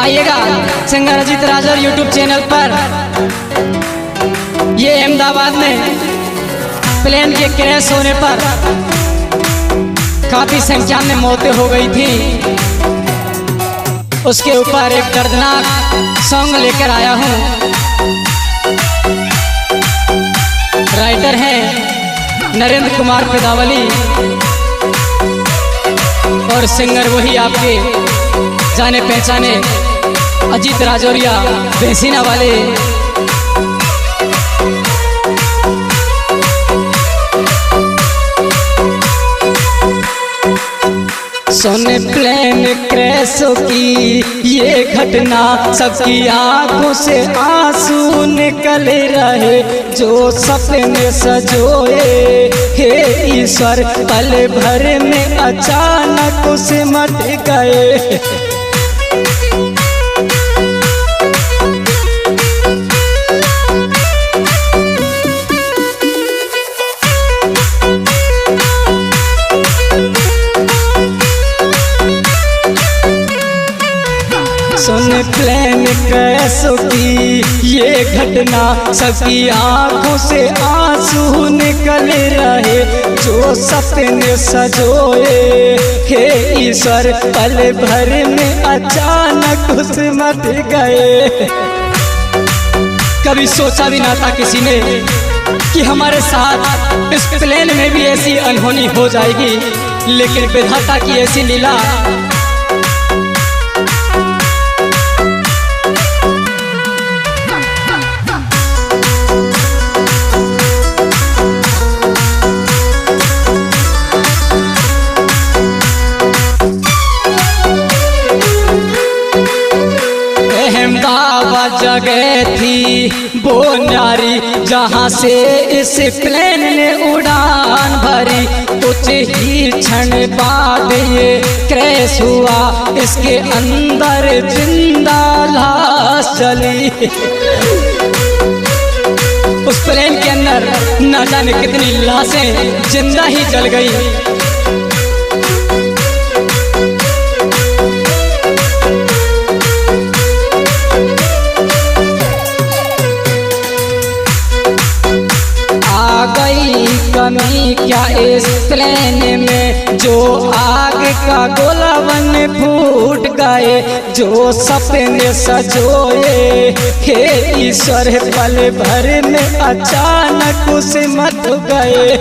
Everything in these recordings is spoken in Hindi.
आइएगा singer Ajit Rajouri YouTube channel पर। ये अहमदाबाद में प्लेन के क्रैश होने पर काफी संख्या में मौतें हो गई थी, उसके ऊपर एक दर्दनाक सॉन्ग लेकर आया हूँ। राइटर हैं नरेंद्र कुमार पेदावली और सिंगर वही आपके जाने पहचाने अजीत राजौरिया बेसिना वाले। सोने प्लेन क्रैशों की ये घटना, सबकी आंखों से आंसू निकल रहे, जो सपने सजोए हे ईश्वर पल भर में अचानक सिमट गए। सुन प्लेन क्रैशों की ये घटना, सबकी आंखों से आंसू निकल रहे, जो सपने सजोए हे ईश्वर पल भर में अचानक सिमट गए। कभी सोचा भी ना था किसी ने कि हमारे साथ इस प्लेन में भी ऐसी अनहोनी हो जाएगी, लेकिन विधाता की ऐसी लीला। जगह थी वो नारी जहाँ से इस प्लेन ने उड़ान भरी, कुछ ही क्षण बाद ये क्रैश हुआ, इसके अंदर जिंदा लाश चली। उस प्लेन के अंदर न जाने कितनी लाशें जिंदा ही जल गई। कमी क्या इस प्लेन में, जो आग का गोला बन फूट गए, जो सपने सजोए हे ईश्वर पल भर में अचानक सिमट गए।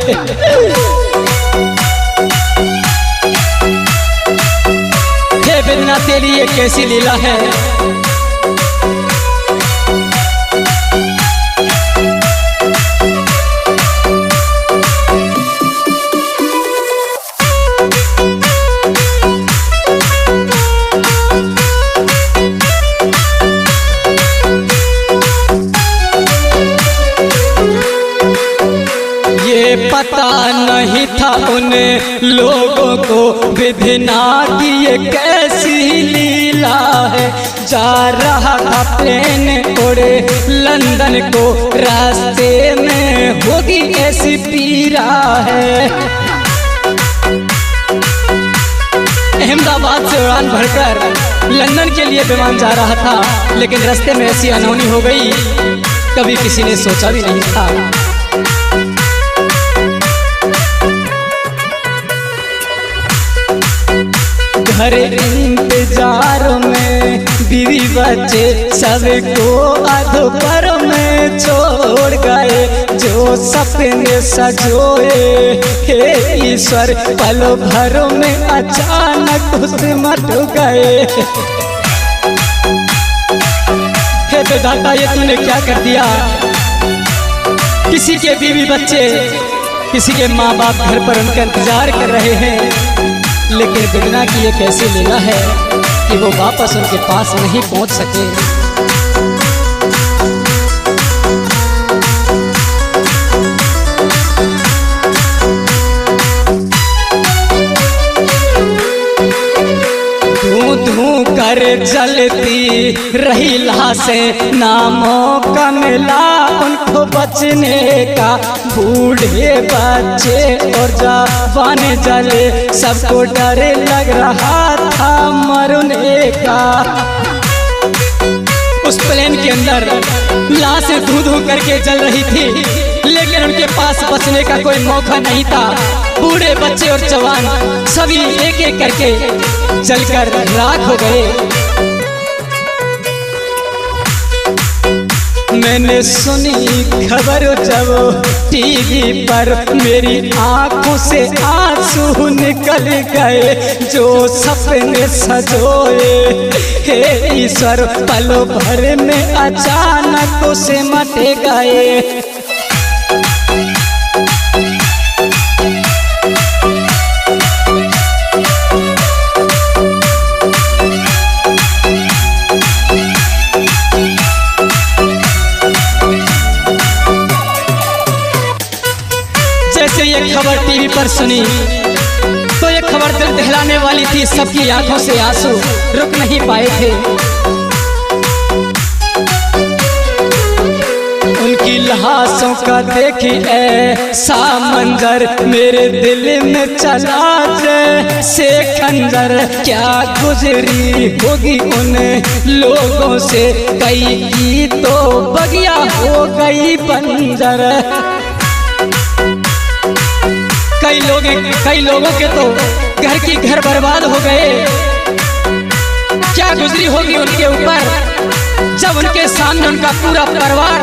हे बिना तेरी ये कैसी लीला है। पता नहीं था उन लोगों को विधिना की ये कैसी लीला है, जा रहा था प्लेन उड़े लंदन को, रास्ते में होगी ऐसी पीड़ा है। अहमदाबाद से उड़ान भरकर लंदन के लिए विमान जा रहा था, लेकिन रास्ते में ऐसी अनहोनी हो गई, कभी किसी ने सोचा भी नहीं था। घर इंतजार में बीवी बच्चे सबको अधोपर में छोड़ गए, जो सपने सजोए हे ईश्वर पल भर में अचानक सिमट गए। हे विधाता ये तूने क्या कर दिया। किसी के बीवी बच्चे, किसी के माँ बाप घर पर उनका इंतजार कर रहे हैं, लेकिन बिगना की ये कैसी लीला है कि वो वापस उनके पास नहीं पहुंच सके। धूं कर जलती रही लाशें, ना मौका मिला उनको बचने का, बूढ़े बच्चे और जवान जले, सबको डर लग रहा था मरने का। उस प्लेन के अंदर लाशें धू धू करके जल रही थी, लेकिन उनके पास बचने का कोई मौका नहीं था। बूढ़े बच्चे और जवान सभी एक एक करके जलकर राख हो गए। मैंने सुनी खबर जब टीवी पर, मेरी आंखों से आंसू निकल गए। जो सपने सजोए हे ईश्वर, पलों भर में अचानक उसे मट गए। जैसे ये खबर टीवी पर सुनी तो ये खबर दिल दहलाने वाली थी। सबकी आंखों से आंसू रुक नहीं पाए थे। उनकी लाशों का देखी ऐसा मंजर, मेरे दिल में चला जैसे खंजर। क्या गुजरी होगी उन लोगों से, कई की तो बगिया हो गई बंजर। कई लोगों के तो घर की घर बर्बाद हो गए। क्या गुजरी होगी उनके ऊपर जब उनके सामने उनका पूरा परिवार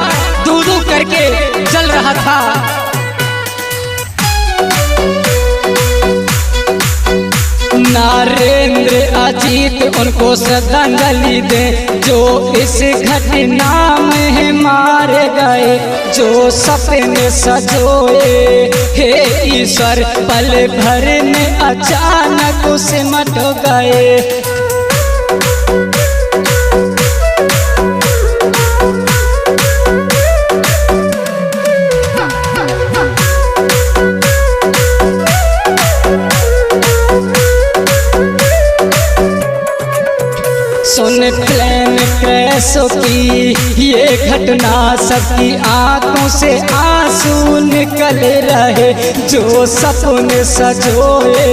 दूध करके जल रहा था। नरेंद्र अजीत उनको श्रद्धांजलि दे, जो इस घटना में मारे गए। जो सपने सजोए हे ईश्वर, पल भर में अचानक उसे मट गए। सुन प्लेन क्रैशों की ये घटना, सबकी आंखों से आंसू निकल रहे। जो सपने सजोए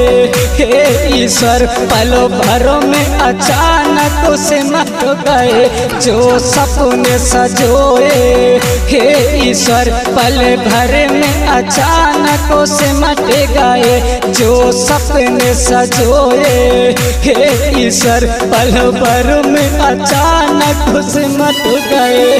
हे ईश्वर, पलों भरों में अचानक उसे मट गए। जो सपने सजोए हे ईश्वर, पल भर में अचानक उसे मट गए। जो सपने सजोए हे ईश्वर, पल भर में अचानक उसे मट गए।